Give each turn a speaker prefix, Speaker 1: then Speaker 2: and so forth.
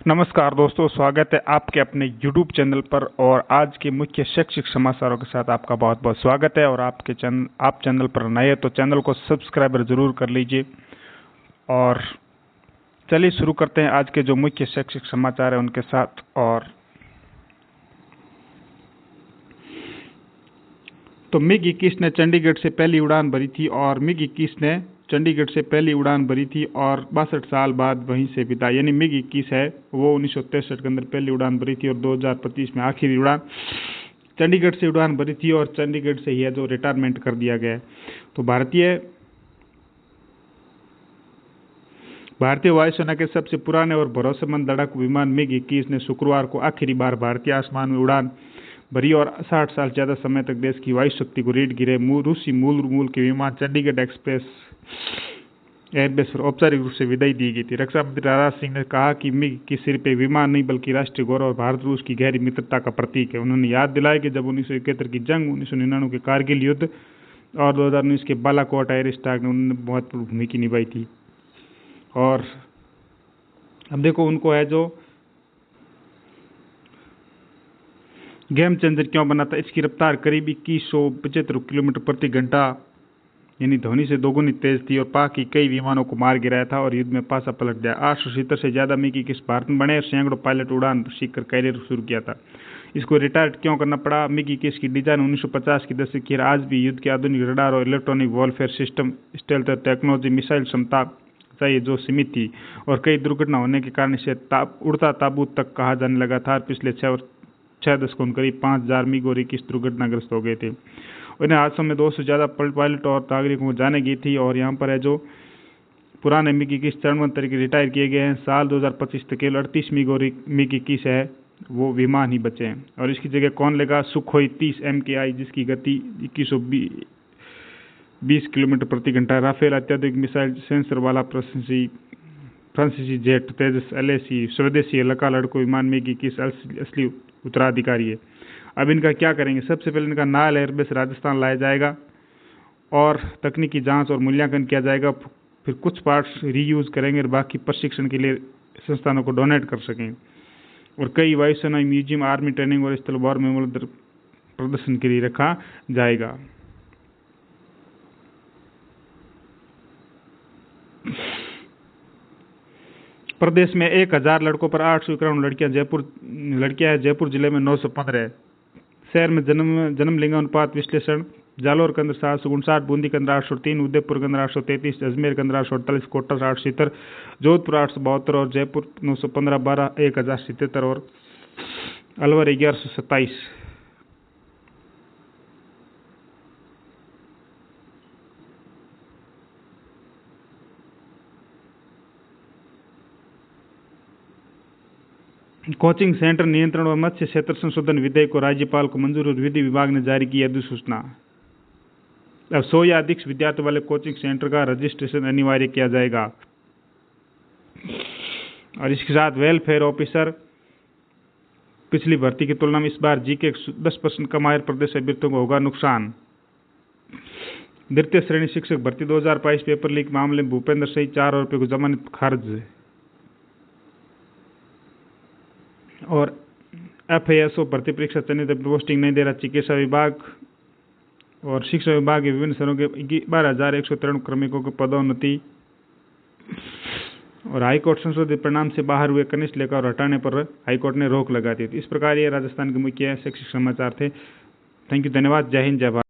Speaker 1: नमस्कार दोस्तों, स्वागत है आपके अपने YouTube चैनल पर। और आज के मुख्य शैक्षिक समाचारों के साथ आपका बहुत बहुत स्वागत है। और आप चैनल पर नए हैं तो चैनल को सब्सक्राइबर जरूर कर लीजिए। और चलिए शुरू करते हैं आज के जो मुख्य शैक्षिक समाचार है उनके साथ। और तो MiG-21 ने चंडीगढ़ से पहली उड़ान भरी थी और MiG-21 ने चंडीगढ़ से पहली उड़ान भरी थी और 62 साल बाद वहीं से विदा। यानी MiG-21 है वो 1963 के अंदर पहली उड़ान भरी थी और 2025 में आखिरी उड़ान चंडीगढ़ से उड़ान भरी थी और चंडीगढ़ से ही है जो रिटायरमेंट कर दिया गया है। तो भारतीय वायुसेना के सबसे पुराने और भरोसेमंद लड़ाकू विमान MiG-21 ने शुक्रवार को आखिरी बार भारतीय आसमान में उड़ान भरी और 60 साल से ज्यादा समय तक देश की वायु शक्ति को रीढ़ गिरे रूसी मूल के विमान चंडीगढ़ एयरबेस पर औपचारिक रूप से विदाई दी गई थी। रक्षा मंत्री राजनाथ सिंह ने कहा कि MiG की सिर्फ एक विमान नहीं बल्कि राष्ट्रीय गौरव और भारत रूस की गहरी मित्रता का प्रतीक है। उन्होंने याद दिलाया कि जब 1971 की जंग, 1999 के कारगिल युद्ध और 2019 के बालाकोट एयर स्ट्राइक में उन्होंने महत्वपूर्ण भूमिका निभाई थी। और अब देखो उनको है जो गेम चेंजर क्यों बना था। इसकी रफ्तार करीब 2175 किलोमीटर प्रति घंटा यानी ध्वनि से दोगुनी तेज थी और पाक की कई विमानों को मार गिराया था और युद्ध में पासा पलट दिया। 870 से ज्यादा MiG-21 भारत में बने और सैकड़ों पायलट उड़ान सीखकर कैरियर शुरू किया था। इसको रिटायर क्यों करना पड़ा। MiG-21 की डिजाइन 1950 के दशक की आज भी युद्ध के आधुनिक रडार और electronic warfare system, stealth technology, missile क्षमता चाहिए जो सीमित थी और कई दुर्घटना होने के कारण इसे उड़ता ताबूत तक कहा जाने लगा था। पिछले 6 दशकों में करीब 5000 MiG और 21 दुर्घटनाग्रस्त हो गए थे। उन्हें हादसों में 200 से ज्यादा पायलट और नागरिकों को जाने गई थी। और यहाँ पर है जो पुराने MiG-21 चरणबद्ध तरीके रिटायर किए गए हैं। साल 2025 तक केवल 38 MiG और MiG-21 है वो विमान ही बचे हैं और इसकी जगह कौन लेगा। सुखोई 30 MKI जिसकी गति 2120 किलोमीटर प्रति घंटा, राफेल अत्याधुनिक मिसाइल सेंसर वाला फ्रांसीसी जेट तेजस LAC स्वदेशी लड़का लड़को विमान MiG-21 असली उत्तराधिकारी है। अब इनका क्या करेंगे। सबसे पहले इनका नाल एयरबेस राजस्थान लाया जाएगा और तकनीकी जांच और मूल्यांकन किया जाएगा। फिर कुछ पार्ट्स रीयूज करेंगे और बाकी प्रशिक्षण के लिए संस्थानों को डोनेट कर सकें। और कई वायुसेना म्यूजियम, आर्मी ट्रेनिंग और स्थल वॉर मेमोरियल प्रदर्शन के लिए रखा जाएगा। प्रदेश में 1000 लड़कों पर 891 लड़कियां हैं। जयपुर जिले में 915 शहर में जन्म लिंगानुपात विश्लेषण। जालोर के अंदर 759, बूंदी के अंदर 803, उदयपुर के अंदर 833, अजमेर के अंदर 848, कोटा 870, जोधपुर 872 और जयपुर 915, 12 1077 और अलवर 1127। कोचिंग सेंटर नियंत्रण व मत्स्य क्षेत्र संशोधन विधेयक को राज्यपाल को मंजूर और विधि विभाग ने जारी की अधिसूचना। अब 100 या अधिक विद्यार्थियों वाले कोचिंग सेंटर का रजिस्ट्रेशन अनिवार्य किया जाएगा। और इसके साथ वेलफेयर ऑफिसर पिछली भर्ती की तुलना में इस बार GK 10% कम आए प्रदेश अभ्यर्थियों को होगा नुकसान। द्वितीय श्रेणी शिक्षक भर्ती 2022 पेपर लीक मामले में भूपेंद्र सहित 4 आरोपियों को जमानत खारिज। और FASO भर्ती परीक्षा चयनित पोस्टिंग नहीं दे रहा चिकित्सा विभाग। और शिक्षा विभाग के विभिन्न स्तरों के 12,193 कार्मिकों को पदोन्नति। और हाईकोर्ट संशोधित परिणाम से बाहर हुए कनिष्ठ लेखा और हटाने पर हाईकोर्ट ने रोक लगा दी थी। इस प्रकार ये राजस्थान के मुख्य शैक्षिक समाचार थे। थैंक यू, धन्यवाद। जय हिंद, जय भारत।